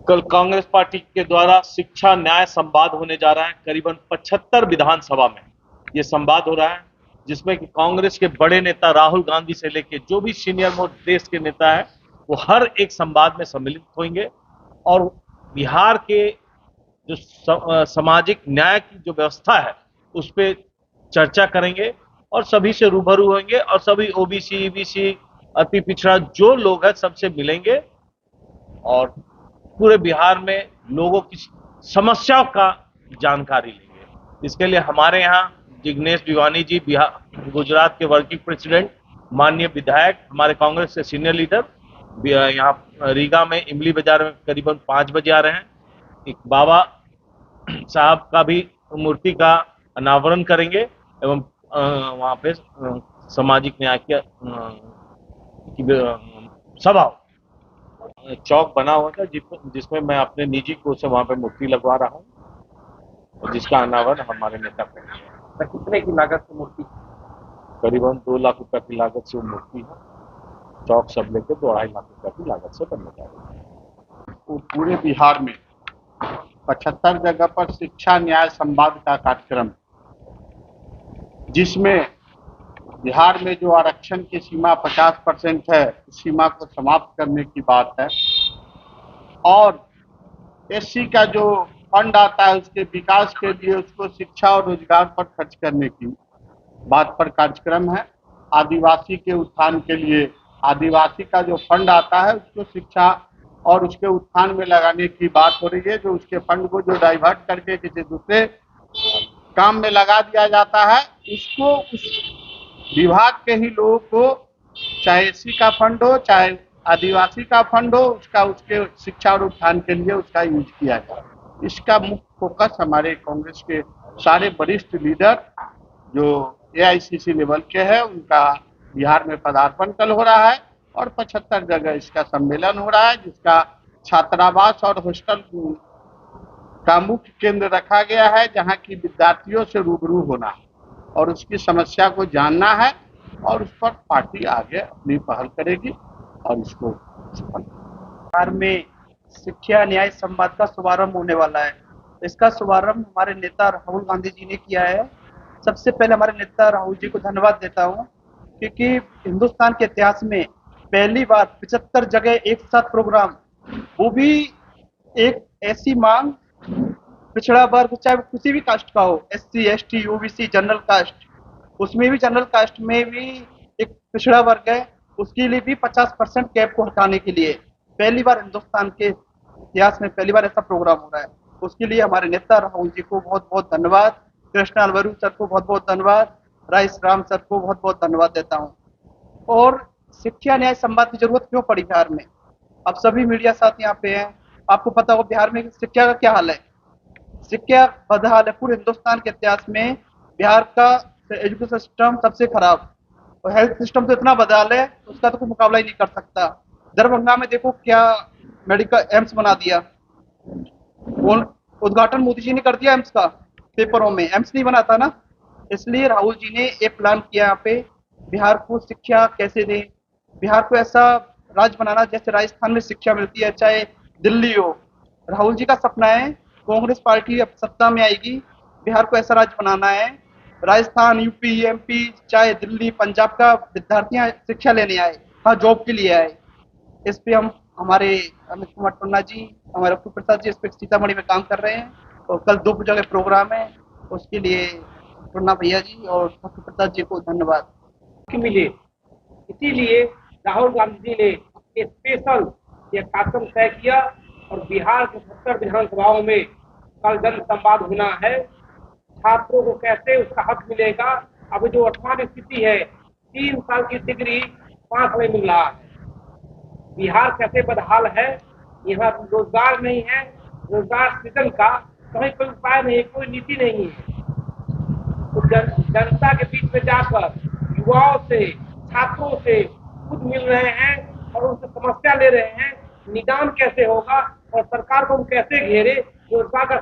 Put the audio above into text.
कल कांग्रेस पार्टी के द्वारा शिक्षा न्याय संवाद होने जा रहा है। करीबन 75 विधानसभा में ये संवाद हो रहा है, जिसमें कि कांग्रेस के बड़े नेता राहुल गांधी से लेकर जो भी सीनियर मोस्ट देश के नेता है, वो हर एक संवाद में सम्मिलित होंगे और बिहार के जो सामाजिक न्याय की जो व्यवस्था है उस पर चर्चा करेंगे और सभी से रूबरू होंगे और सभी ओबीसी, ईबीसी, अति पिछड़ा जो लोग हैं सबसे मिलेंगे और पूरे बिहार में लोगों की समस्याओं का जानकारी लेंगे। इसके लिए हमारे यहाँ जिग्नेश बिवानी जी, बिहार गुजरात के वर्किंग प्रेसिडेंट, माननीय विधायक, हमारे कांग्रेस के सीनियर लीडर यहाँ रीगा में इमली बाजार में करीबन 5 बजे आ रहे हैं। एक बाबा साहब का भी मूर्ति का अनावरण करेंगे एवं वहाँ पे सामाजिक न्याय की सभा, चौक बना हुआ था जिसमें मैं अपने निजी कोष से वहां पे मूर्ति लगवा रहा हूँ और जिसका अनावरण हमारे नेता करेंगे। कितने की लागत की मूर्ति? करीबन 2 लाख रुपए की लागत से वो मूर्ति है। चौक सब लेके 2-2.5 लाख रुपए की लागत से बनने जा रही है। पूरे बिहार में 75 जगह पर शिक्षा न्याय संवाद का कार्यक्रम, जिसमें बिहार में जो आरक्षण की सीमा 50% है, उस सीमा को समाप्त करने की बात है और एससी का जो फंड आता है उसके विकास के लिए उसको शिक्षा और रोजगार पर खर्च करने की बात पर कार्यक्रम है। आदिवासी के उत्थान के लिए आदिवासी का जो फंड आता है उसको शिक्षा और उसके उत्थान में लगाने की बात हो रही है। जो उसके फंड को जो डाइवर्ट करके किसी दूसरे काम में लगा दिया जाता है, उसको उस विभाग के ही लोगों को, चाहे एससी का फंड हो चाहे आदिवासी का फंड हो, उसका उसके शिक्षा और उत्थान के लिए उसका यूज किया जाए। इसका मुख्य फोकस हमारे कांग्रेस के सारे वरिष्ठ लीडर जो एआईसीसी लेवल के हैं, उनका बिहार में पदार्पण कल हो रहा है और 75 जगह इसका सम्मेलन हो रहा है, जिसका छात्रावास और हॉस्टल का मुख्य केंद्र रखा गया है, जहां की विद्यार्थियों से रूबरू होना है और उसकी समस्या को जानना है और उस पर पार्टी आगे अपनी पहल करेगी और इसको सफल। बिहार में शिक्षा न्याय संवाद का शुभारंभ होने वाला है। इसका शुभारंभ हमारे नेता राहुल गांधी जी ने किया है। सबसे पहले हमारे नेता राहुल जी को धन्यवाद देता हूँ, क्योंकि हिंदुस्तान के इतिहास में पहली बार 75 जगह एक साथ प्रोग्राम, वो भी एक ऐसी मांग, पिछड़ा वर्ग चाहे किसी भी कास्ट का हो, SC, ST, OBC, general caste, उसमें भी जनरल कास्ट में भी एक पिछड़ा वर्ग है, उसके लिए भी 50% कैप को हटाने के लिए पहली बार हिंदुस्तान के इतिहास में पहली बार ऐसा प्रोग्राम हो रहा है। उसके लिए हमारे नेता राहुल जी को बहुत बहुत धन्यवाद, कृष्णा अलवरू सर को बहुत बहुत धन्यवाद, राइस राम सर को बहुत बहुत धन्यवाद देता हूँ। और शिक्षा न्याय संवाद की जरूरत क्यों पड़ी बिहार में? अब सभी मीडिया साथ यहाँ पे हैं, आपको पता हो बिहार में शिक्षा का क्या हाल है। शिक्षा बदहाल है। पूरे हिंदुस्तान के इतिहास में बिहार का एजुकेशन सिस्टम सबसे खराब और हेल्थ सिस्टम तो इतना बदहाल है, उसका तो कोई मुकाबला ही नहीं कर सकता। दरभंगा में देखो क्या मेडिकल एम्स बना दिया, उद्घाटन मोदी जी ने कर दिया एम्स का, पेपरों में एम्स नहीं बना था ना। इसलिए राहुल जी ने एक प्लान किया यहाँ पे, बिहार को शिक्षा कैसे दें, बिहार को ऐसा राज्य बनाना जैसे राजस्थान में शिक्षा मिलती है, चाहे दिल्ली हो। राहुल जी का सपना है कांग्रेस पार्टी अब सत्ता में आएगी, बिहार को ऐसा राज्य बनाना है, राजस्थान, यूपी, एमपी, चाहे दिल्ली, पंजाब का विद्यार्थियां शिक्षा लेने आए, हाँ जॉब के लिए आए। इस पे हम हमारे अमित कुमार टन्ना जी, हमारे अप्पू प्रसाद जी इस पे सीतामढ़ी में काम कर रहे हैं और कल 2 जगह प्रोग्राम है। उसके लिए टन्ना भैया जी और अप्पू प्रसाद जी को धन्यवाद मिले। इसीलिए राहुल गांधी जी ने स्पेशल ये कार्यक्रम तय किया और बिहार के 70 विधानसभाओं में कल जन संवाद होना है। छात्रों को कैसे उसका हक मिलेगा। अब जो वर्तमान स्थिति है, 3 साल की डिग्री 5 में मिल रहा है। बिहार कैसे बदहाल है, यहाँ रोजगार नहीं है, रोजगार सृजन का कहीं कोई उपाय नहीं, कोई नीति नहीं है। तो जनता के बीच में जाकर युवाओं से, छात्रों से खुद मिल रहे हैं और उनसे समस्या ले रहे हैं, निदान कैसे होगा और सरकार को हम कैसे घेरे, रोजगार का